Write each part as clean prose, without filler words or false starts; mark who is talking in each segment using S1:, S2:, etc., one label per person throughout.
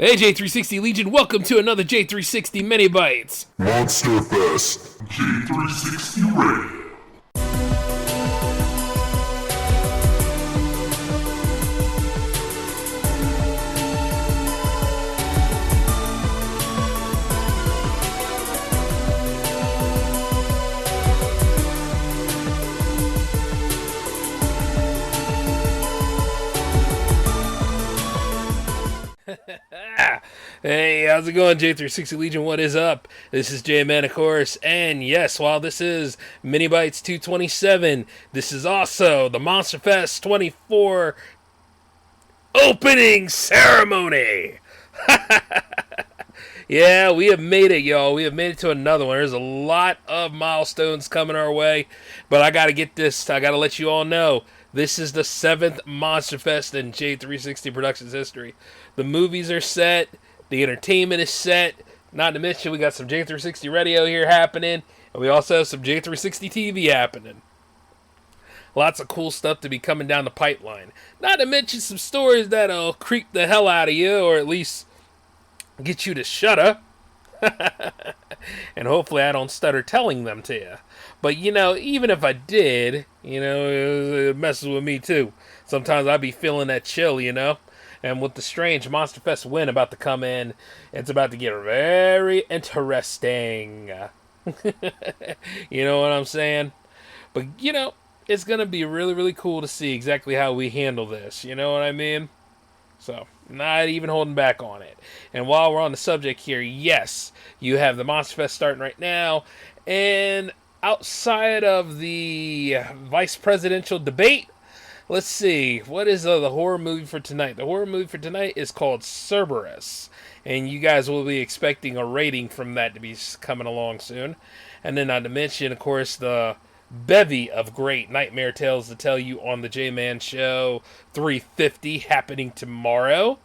S1: Hey J360 Legion, welcome to another J360 Mini Bites.
S2: Monster Fest. J360 Radio.
S1: Hey, how's it going, J360 Legion? What is up? This is J-Man, of course, and yes, while this is Mini Bites 227, this is also the Monster Fest 24 opening ceremony! Yeah, we have made it, y'all. We have made it to another one. There's a lot of milestones coming our way, but I gotta let you all know, this is the 7th Monster Fest in J360 Productions history. The movies are set, the entertainment is set, not to mention we got some J360 radio here happening, and we also have some J360 TV happening. Lots of cool stuff to be coming down the pipeline. Not to mention some stories that'll creep the hell out of you, or at least get you to shut up. And hopefully I don't stutter telling them to you. But, even if I did, it messes with me too. Sometimes I be feeling that chill, And with the strange Monster Fest win about to come in, it's about to get very interesting. You know what I'm saying? But, it's going to be really, really cool to see exactly how we handle this. You know what I mean? So, not even holding back on it. And while we're on the subject here, yes, you have the Monster Fest starting right now. And outside of the vice presidential debate, let's see, what is the horror movie for tonight? The horror movie for tonight is called Cerberus. And you guys will be expecting a rating from that to be coming along soon. And then not to mention, of course, the bevy of great nightmare tales to tell you on the J-Man Show 350 happening tomorrow.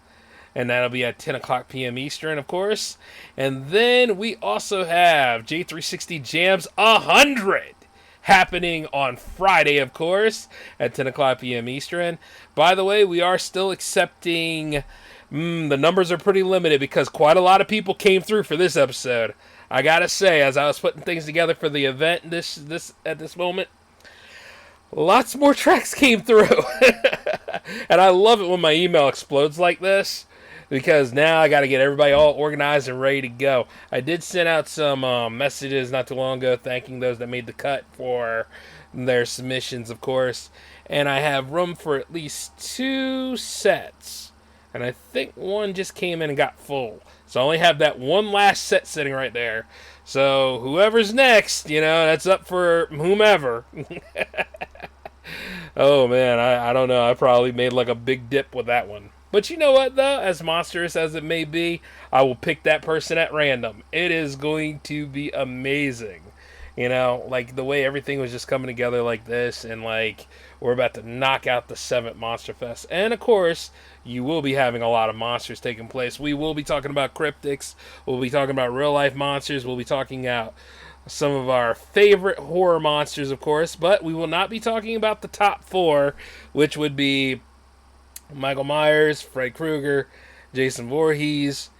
S1: And that'll be at 10 o'clock p.m. Eastern, of course. And then we also have J360 Jams 100 happening on Friday, of course, at 10 o'clock p.m. Eastern. By the way, we are still accepting... the numbers are pretty limited because quite a lot of people came through for this episode. I gotta say, as I was putting things together for the event at this moment, lots more tracks came through. And I love it when my email explodes like this, because now I got to get everybody all organized and ready to go. I did send out some messages not too long ago thanking those that made the cut for their submissions, of course. And I have room for at least 2 sets. And I think one just came in and got full. So I only have that one last set sitting right there. So whoever's next, that's up for whomever. Oh, man, I don't know. I probably made like a big dip with that one. But you know what, though? As monstrous as it may be, I will pick that person at random. It is going to be amazing. Like the way everything was just coming together like this. And like we're about to knock out the 7th Monster Fest. And of course, you will be having a lot of monsters taking place. We will be talking about cryptics. We'll be talking about real life monsters. We'll be talking about some of our favorite horror monsters, of course. But we will not be talking about the top 4, which would be Michael Myers, Fred Krueger, Jason Voorhees,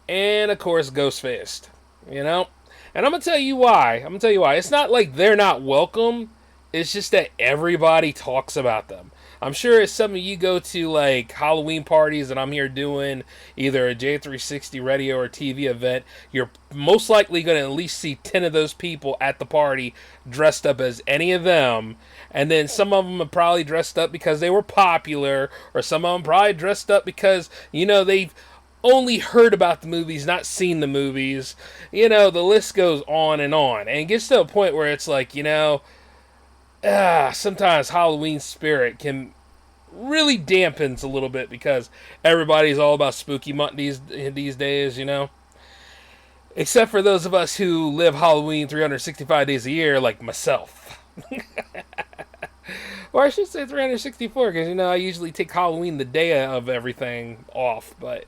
S1: and of course Ghostface. And I'm going to tell you why. It's not like they're not welcome. It's just that everybody talks about them. I'm sure as some of you go to like Halloween parties and I'm here doing either a J360 radio or TV event, you're most likely going to at least see 10 of those people at the party dressed up as any of them. And then some of them are probably dressed up because they were popular, or some of them probably dressed up because, they've only heard about the movies, not seen the movies. The list goes on. And it gets to a point where it's like, sometimes Halloween spirit can really dampens a little bit because everybody's all about spooky month these days, Except for those of us who live Halloween 365 days a year, like myself. Or I should say 364, because, I usually take Halloween the day of everything off, but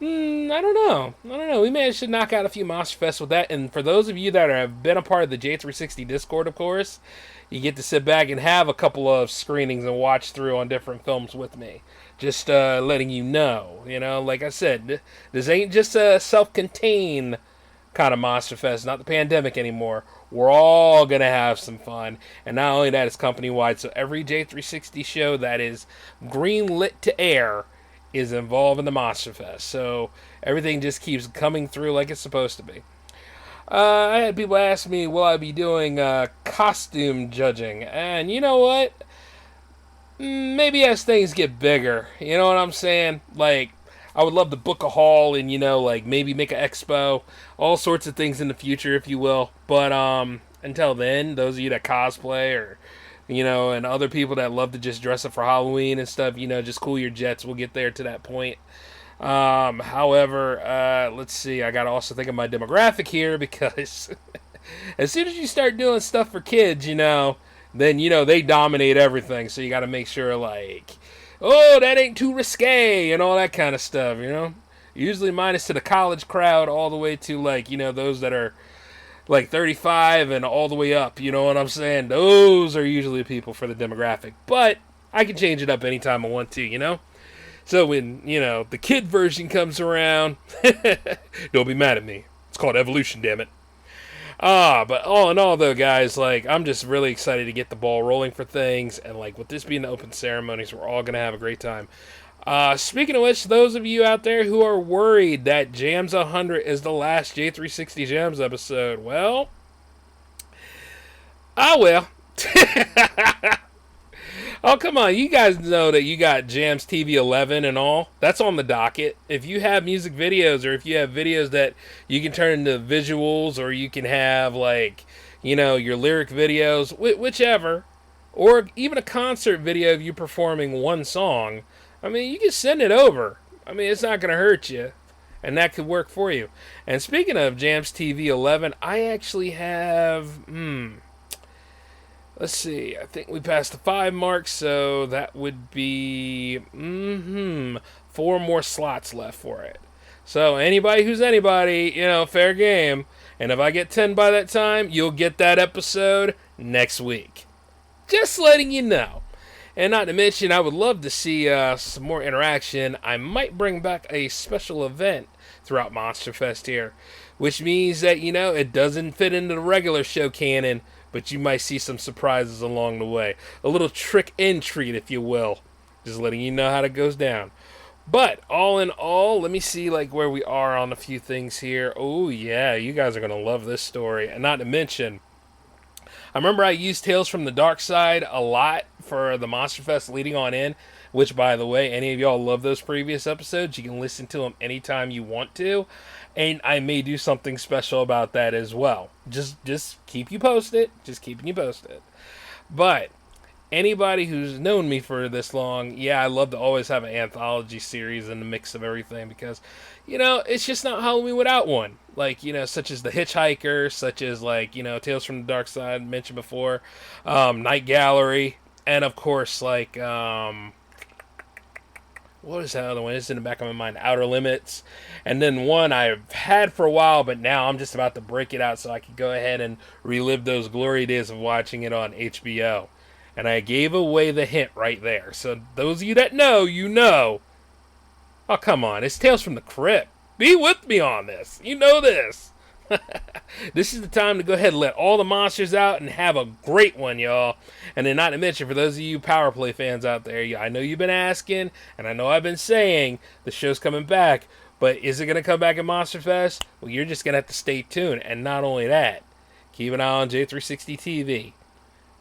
S1: I don't know. We may should knock out a few Monster Fest with that. And for those of you that have been a part of the J360 Discord, of course, you get to sit back and have a couple of screenings and watch through on different films with me. Just letting you know. Like I said, this ain't just a self-contained kind of Monster Fest, not the pandemic anymore. We're all going to have some fun. And not only that, it's company wide. So every J360 show that is green lit to air is involved in the Monster Fest. So everything just keeps coming through like it's supposed to be. I had people ask me, will I be doing costume judging? And you know what? Maybe as things get bigger. You know what I'm saying? Like, I would love to book a hall and, like maybe make an expo. All sorts of things in the future, if you will. But until then, those of you that cosplay or, and other people that love to just dress up for Halloween and stuff, just cool your jets. We'll get there to that point. However, let's see. I got to also think of my demographic here because as soon as you start doing stuff for kids, then, they dominate everything. So you got to make sure, like, oh, that ain't too risque and all that kind of stuff. Usually mine is to the college crowd all the way to, like, those that are, like, 35 and all the way up. You know what I'm saying? Those are usually people for the demographic. But I can change it up anytime I want to. So when, the kid version comes around, don't be mad at me. It's called evolution, damn it. But all in all, though, guys, like, I'm just really excited to get the ball rolling for things. And, like, with this being the open ceremonies, we're all going to have a great time. Speaking of which, those of you out there who are worried that Jams 100 is the last J360 Jams episode, well, I will. Oh, come on. You guys know that you got Jams TV 11 and all. That's on the docket. If you have music videos or if you have videos that you can turn into visuals or you can have, like, your lyric videos, whichever, or even a concert video of you performing one song, I mean, you can send it over. I mean, it's not going to hurt you. And that could work for you. And speaking of Jams TV 11, I actually have, let's see, I think we passed the 5 mark, so that would be 4 more slots left for it. So anybody who's anybody, fair game. And if I get 10 by that time, you'll get that episode next week. Just letting you know. And not to mention, I would love to see some more interaction. I might bring back a special event throughout Monster Fest here, which means that, it doesn't fit into the regular show canon, but you might see some surprises along the way. A little trick and treat, if you will. Just letting you know how it goes down. But, all in all, let me see, like, where we are on a few things here. Oh, yeah, you guys are going to love this story. And not to mention, I remember I used Tales from the Dark Side a lot for the Monster Fest leading on in, which, by the way, any of y'all love those previous episodes. You can listen to them anytime you want to. And I may do something special about that as well. Just keep you posted. Just keeping you posted. But anybody who's known me for this long, yeah, I love to always have an anthology series in the mix of everything because, it's just not Halloween without one. Like, such as The Hitchhiker, such as, like, Tales from the Dark Side, mentioned before, Night Gallery, and of course, like, what is that other one? It's in the back of my mind. Outer Limits. And then one I've had for a while, but now I'm just about to break it out so I can go ahead and relive those glory days of watching it on HBO. And I gave away the hint right there. So those of you that know, you know. Oh, come on. It's Tales from the Crypt. Be with me on this. You know this. This is the time to go ahead and let all the monsters out and have a great one, y'all. And then not to mention, for those of you Power Play fans out there, I know you've been asking, and I know I've been saying, the show's coming back, but is it going to come back at Monster Fest? Well, you're just going to have to stay tuned. And not only that, keep an eye on J360 TV.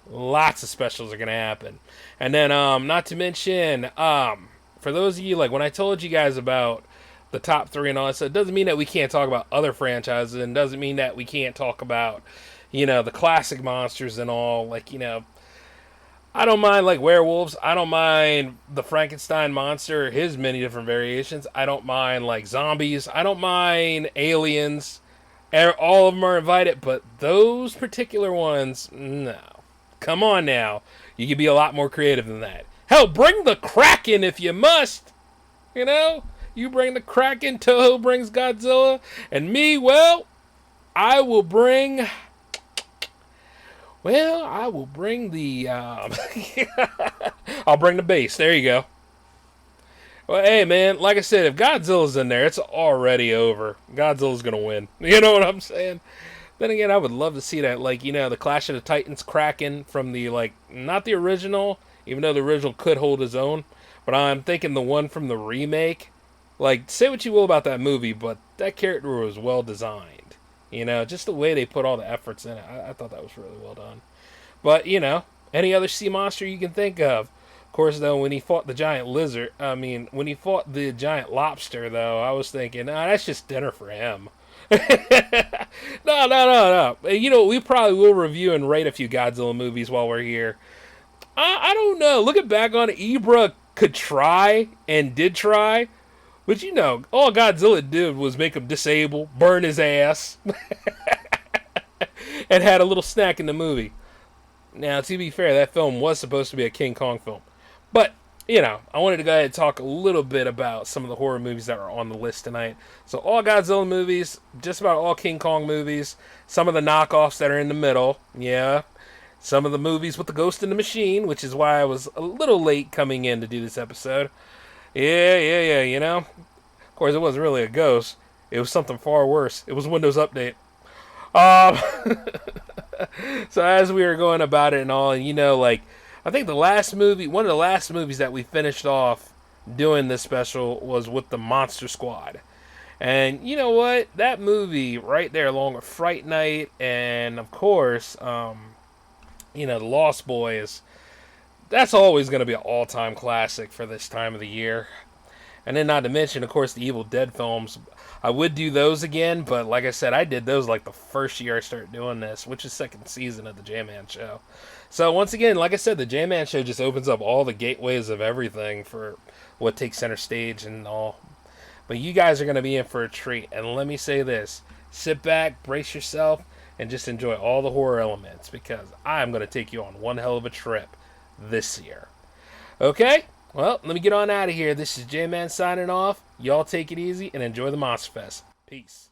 S1: Lots of specials are going to happen. And then, not to mention, for those of you, like, when I told you guys about the top 3 and all that stuff, it doesn't mean that we can't talk about other franchises, and doesn't mean that we can't talk about, the classic monsters and all. Like, I don't mind, like, werewolves. I don't mind the Frankenstein monster, his many different variations. I don't mind, like, zombies. I don't mind aliens. All of them are invited, but those particular ones, no. Come on now. You can be a lot more creative than that. Hell, bring the Kraken if you must. You bring the Kraken, Toho brings Godzilla, and me, well, I will bring the, I'll bring the base. There you go. Well, hey, man, like I said, if Godzilla's in there, it's already over. Godzilla's going to win. You know what I'm saying? Then again, I would love to see that, like, the Clash of the Titans Kraken from the, like, not the original, even though the original could hold his own, but I'm thinking the one from the remake. Like, say what you will about that movie, but that character was well designed. Just the way they put all the efforts in it. I thought that was really well done. But, any other sea monster you can think of. Of course, though, when he fought the giant lizard, when he fought the giant lobster, though, I was thinking, that's just dinner for him. No. We probably will review and rate a few Godzilla movies while we're here. I don't know. Looking back on it, Ibra could try and did try. But all Godzilla did was make him disabled, burn his ass, and had a little snack in the movie. Now, to be fair, that film was supposed to be a King Kong film. But, I wanted to go ahead and talk a little bit about some of the horror movies that are on the list tonight. So, all Godzilla movies, just about all King Kong movies, some of the knockoffs that are in the middle, yeah. Some of the movies with the Ghost in the Machine, which is why I was a little late coming in to do this episode. Yeah, Of course, it wasn't really a ghost. It was something far worse. It was Windows Update. Um, so as we were going about it and all, and I think one of the last movies that we finished off doing this special was with the Monster Squad. And you know what? That movie right there, along with Fright Night and, of course, The Lost Boys, that's always going to be an all-time classic for this time of the year. And then not to mention, of course, the Evil Dead films. I would do those again, but like I said, I did those like the first year I started doing this, which is second season of the J-Man Show. So once again, like I said, the J-Man Show just opens up all the gateways of everything for what takes center stage and all. But you guys are going to be in for a treat. And let me say this. Sit back, brace yourself, and just enjoy all the horror elements, because I'm going to take you on one hell of a trip this year. Okay? Well, let me get on out of here. This is J-Man signing off. Y'all take it easy and enjoy the Monster Fest. Peace.